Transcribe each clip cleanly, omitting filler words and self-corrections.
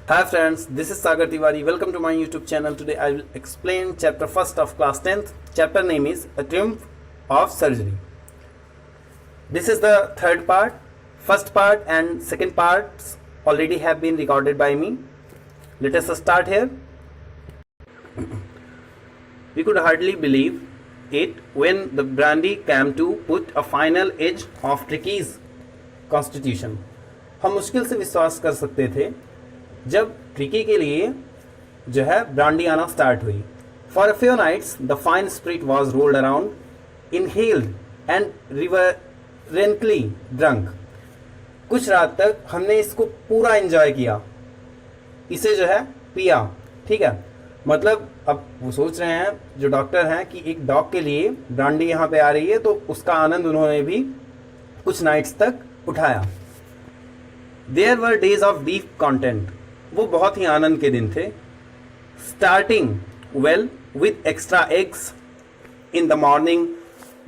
Hi friends, this is Sagar Tiwari. Welcome to my YouTube channel. Today I will explain chapter 1st of class 10th. Chapter name is A Triumph of Surgery. This is the third part. First part and second parts already have been recorded by me. Let us start here. We could hardly believe it when the brandy came to put a final edge of Tricky's constitution. हम मुश्किल से विश्वास कर सकते थे जब tricky के लिए जो है ब्रांडी आना स्टार्ट हुई. For a few nights the fine spirit was rolled around inhaled and reverently drunk. कुछ रात तक हमने इसको पूरा एंजॉय किया, इसे जो है पिया. ठीक है, मतलब अब वो सोच रहे हैं जो डॉक्टर हैं कि एक डॉग के लिए ब्रांडी यहाँ पे आ रही है तो उसका आनंद उन्होंने भी कुछ नाइट्स तक उठाया. There were days of deep content. वो बहुत ही आनंद के दिन थे. Starting well with extra eggs in the morning.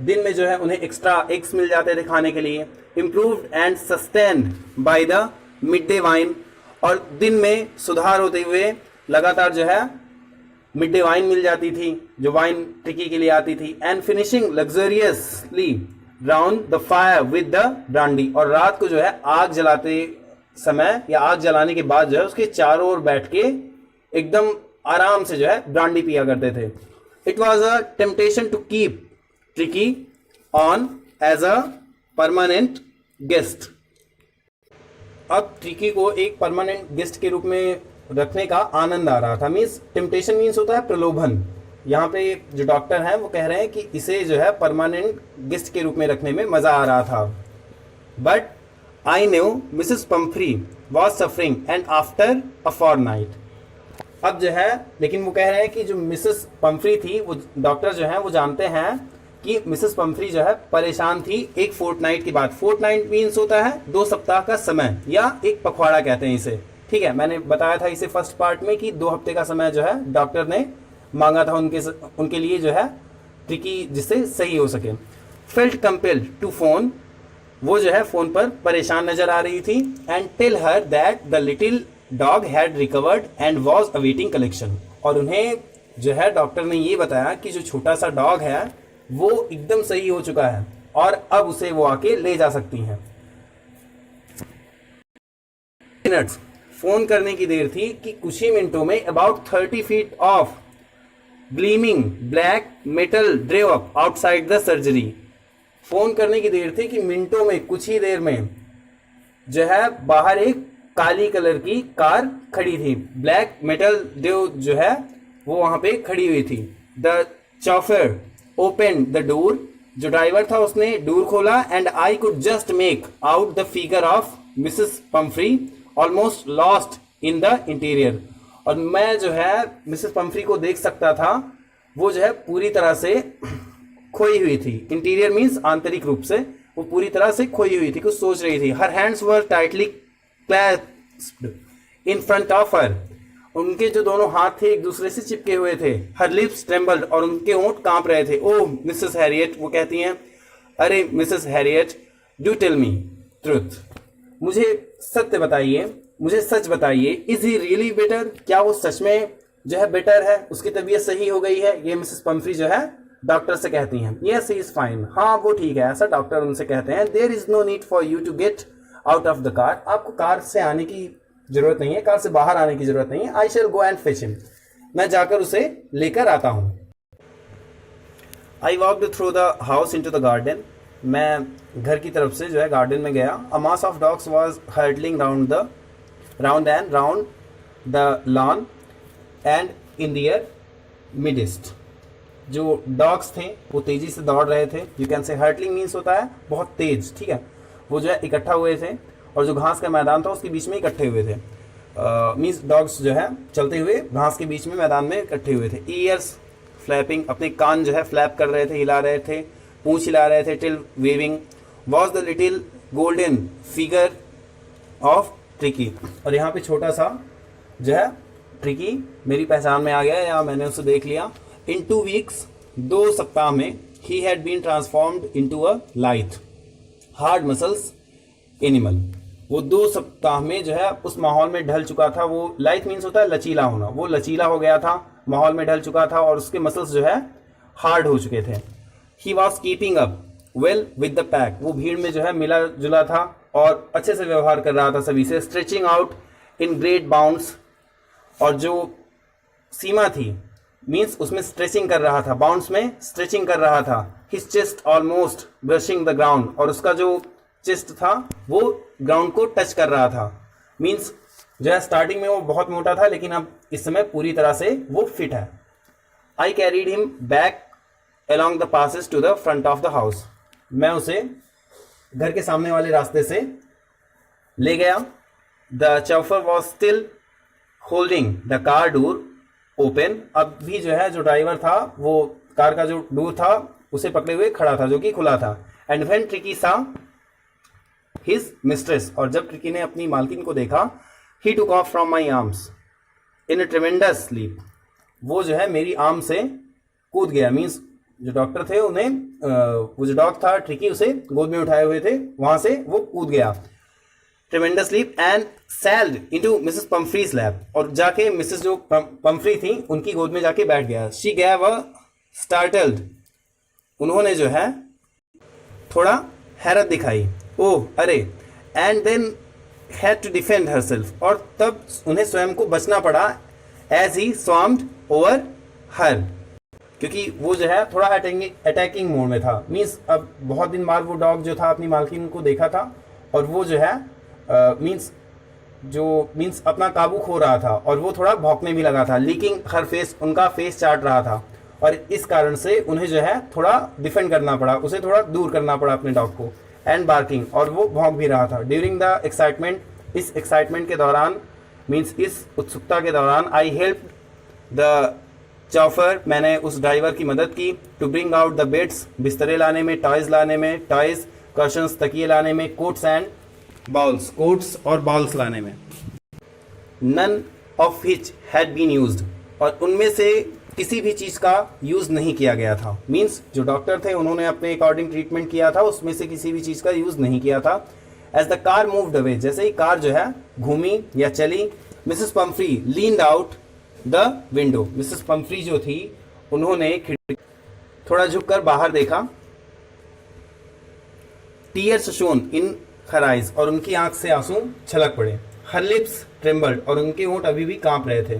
दिन में जो है उन्हें एक्स्ट्रा एग्स मिल जाते थे खाने के लिए. Improved and sustained by the mid day wine. और दिन में सुधार होते हुए लगातार जो है मिड डे वाइन मिल जाती थी जो वाइन ट्रिकी के लिए आती थी. And finishing luxuriously round the fire with the brandy. और रात को जो है आग जलाते समय या आग जलाने के बाद जो है उसके चारों ओर बैठ के एकदम आराम से जो है ब्रांडी पिया करते थे. It was a temptation to keep Tricki on as a permanent guest. अब ट्रिकी को एक परमानेंट गेस्ट के रूप में रखने का आनंद आ रहा था. मीन्स टेम्पटेशन मीन्स होता है प्रलोभन. यहाँ पे जो डॉक्टर हैं वो कह रहे हैं कि इसे जो है परमानेंट गेस्ट के रूप में रखने में मजा आ रहा था. But I knew Mrs. Pumphrey was suffering and after a fortnight. अब जो है लेकिन वो कह रहे हैं कि जो मिसेस पंफ्री थी वो डॉक्टर जो है वो जानते हैं कि मिसेस पंफ्री जो है परेशान थी एक फोर्टनाइट के बाद. फोर्टनाइट मीन्स होता है 2 सप्ताह का समय या एक पखवाड़ा कहते हैं इसे. ठीक है, मैंने बताया था इसे फर्स्ट पार्ट में कि 2 हफ्ते का समय जो है डॉक्टर ने मांगा था उनके लिए जो है ट्रिकी जिससे सही हो सके. Felt compelled to phone. वो जो है फोन पर परेशान नजर आ रही थी. And tell her that the little dog had recovered and was awaiting collection. और उन्हें जो है डॉक्टर ने ये बताया कि जो छोटा सा डॉग है वो एकदम सही हो चुका है और अब उसे वो आके ले जा सकती हैं. मिनट्स फोन करने की देर थी कि कुछ ही मिनटों में about 30 feet of gleaming black metal drove up outside the surgery. Phone करने की देर थी कि मिनटों में कुछ ही देर में जो है बाहर एक काली कलर की कार खड़ी थी. ब्लैक मेटल ड्रेव जो है वो वहां पे खड़ी हुई थी. The chauffeur open the door. जो ड्राइवर था उसने डोर खोला. And I could just make out the figure of Mrs Pumphrey almost lost in the interior. और मैं जो है मिसेस पंफ्री को देख सकता था वो जो है पूरी तरह से खोई हुई थी. इंटीरियर मीन्स आंतरिक रूप से वो पूरी तरह से खोई हुई थी, कुछ सोच रही थी. Her hands were tightly clasped in front of her. उनके जो दोनों हाथ थे एक दूसरे से चिपके हुए थे. हर लिप्स ट्रेम्बल्ड. और उनके होंठ कांप रहे थे. ओह मिसेस हैरियट, वो कहती हैं, अरे Mrs Harriet, do tell me truth. मुझे सत्य बताइए, मुझे सच बताइए. Is he really better. क्या वो सच में जो है बेटर है, उसकी तबीयत सही हो गई है. ये मिसेस पंफ्री जो है डॉक्टर से कहती हैं. Yes he is fine. हाँ वो ठीक है, ऐसा डॉक्टर उनसे कहते हैं. There is no need for you to get out of the car. आपको कार से आने की जरूरत नहीं है, कार से बाहर आने की जरूरत नहीं है. आई शैल गो एंड फेच हिम. मैं जाकर उसे लेकर आता हूं. I walked through the house into the garden. मैं घर की तरफ से जो है गार्डन में गया. A mass of dogs was hurtling round and round the lawn and in their midst. जो डॉग्स थे वो तेजी से दौड़ रहे थे. You can say hurtling means होता है बहुत तेज. ठीक है, वो जो है इकट्ठा हुए थे और जो घास का मैदान था उसके बीच में इकट्ठे हुए थे. मीन्स डॉग्स जो है चलते हुए घास के बीच में मैदान में इकट्ठे हुए थे. Years flapping. अपने कान जो है फ्लैप कर रहे थे, हिला रहे थे, पूंछ हिला रहे थे. Tail waving was the little golden figure of Tricky. और यहाँ पे छोटा सा जो है ट्रिकी मेरी पहचान में आ गया या मैंने उसे देख लिया. In 2 weeks, 2 सप्ताह में he had been transformed into a lithe, hard muscles animal. वो 2 सप्ताह में जो है उस माहौल में ढल चुका था। वो लाइट मीन्स होता है लचीला होना, वो लचीला हो गया था, माहौल में ढल चुका था और उसके मसल्स जो है हार्ड हो चुके थे। He was keeping up well with the pack, वो भीड़ में जो है मिला जुला था और अच्छे से व्यवहार कर रहा था सभी से। Stretching out in great bounds, और जो सीमा थी मीन्स उसमें स्ट्रेचिंग कर रहा था, बाउंड्स में स्ट्रेचिंग कर रहा था। His chest almost brushing the ground, और उसका जो चेस्ट था वो ग्राउंड को टच कर रहा था। मीन्स जो है स्टार्टिंग में वो बहुत मोटा था लेकिन अब इस समय पूरी तरह से वो फिट है। आई carried him back along the passes to the front of the house, मैं उसे घर के सामने वाले रास्ते से ले गया। The chauffeur was still holding the car door open, अब भी जो है जो ड्राइवर था वो कार का जो डोर था उसे पकड़े हुए खड़ा था जो कि खुला था। And when Tricky saw his mistress, और जब ट्रिकी ने अपनी मालकिन को देखा, he took off from my arms in a tremendous leap, वो जो है मेरी आर्म से कूद गया। मीन्स जो डॉक्टर थे उन्हें वो जो डॉग था ट्रिकी उसे गोद में उठाए हुए थे, वहां से वो कूद गया। Tremendous leap and sailed into Mrs Pumphrey's lap, और जाके मिसेस जो पम्फ्री थी उनकी गोद में जाके बैठ गया। शी गैव अ स्टार्टल्ड, उन्होंने जो है थोड़ा हैरत दिखाई, ओह अरे, and then had to defend herself, और तब उन्हें स्वयं को बचना पड़ा। As he swamped over her, क्योंकि वो जो है थोड़ा अटैकिंग मोड में था। मीन्स अब बहुत दिन बाद वो डॉग जो था अपनी मालकिन को देखा था और वो जो है मीन्स अपना काबू खो रहा था और वो थोड़ा भौंकने भी लगा था। लीकिंग हर फेस, उनका फेस चाट रहा था और इस कारण से उन्हें जो है थोड़ा डिफेंड करना पड़ा, उसे थोड़ा दूर करना पड़ा अपने डॉग को। एंड बार्किंग, और वो भौंक भी रहा था। ड्यूरिंग द एक्साइटमेंट, इस एक्साइटमेंट के दौरान मीन्स इस उत्सुकता के दौरान, आई हेल्प द चॉफर, मैंने उस ड्राइवर की मदद की। To bring out the beds, बिस्तरे लाने में, टॉयज लाने में, टॉयज कर्शंस तकिए लाने में, कोट्स एंड बाउल्स, कोट्स और बाउल्स लाने में। None of which had been used, और उनमें से किसी भी चीज़ का यूज़ नहीं किया गया था। मीन्स जो डॉक्टर थे उन्होंने अपने अकॉर्डिंग ट्रीटमेंट किया था, उसमें से किसी भी चीज़ का यूज़ नहीं किया था। As the car moved away, जैसे ही कार जो है घूमी या चली, Mrs Pumphrey leaned out the window, Mrs Pumphrey जो थी उन्होंने खिड़की थोड़ा झुककर बाहर देखा। Tears shone in her eyes, और उनकी आंख से आंसू छलक पड़े। हर लिप्स ट्रेम्बल्ड, और उनके होंठ अभी भी कांप रहे थे।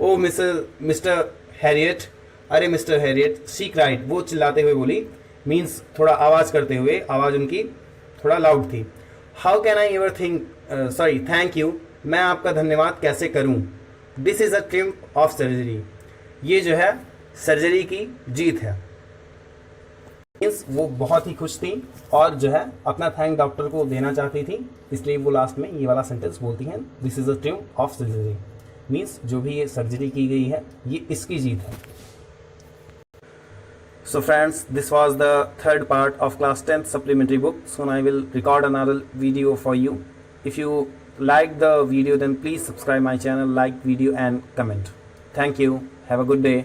ओ मिस्टर हैरियट, अरे मिस्टर हैरियट, शी क्राइड, वो चिल्लाते हुए बोली। मीन्स थोड़ा आवाज करते हुए, आवाज उनकी थोड़ा लाउड थी। How can I ever thank you, मैं आपका धन्यवाद कैसे करूं। This is a triumph of surgery, ये जो है सर्जरी की जीत है। मीन्स वो बहुत ही खुश थी और जो है अपना थैंक डॉक्टर को देना चाहती थी, इसलिए वो लास्ट में ये वाला सेंटेंस बोलती हैं, this is a triumph of surgery. Means जो भी ये सर्जरी की गई है ये इसकी जीत है। So friends, this was the third part of class 10th supplementary book. Soon I will record another video for you. If you like the video, then please subscribe my channel, like video and comment. Thank you. Have a good day.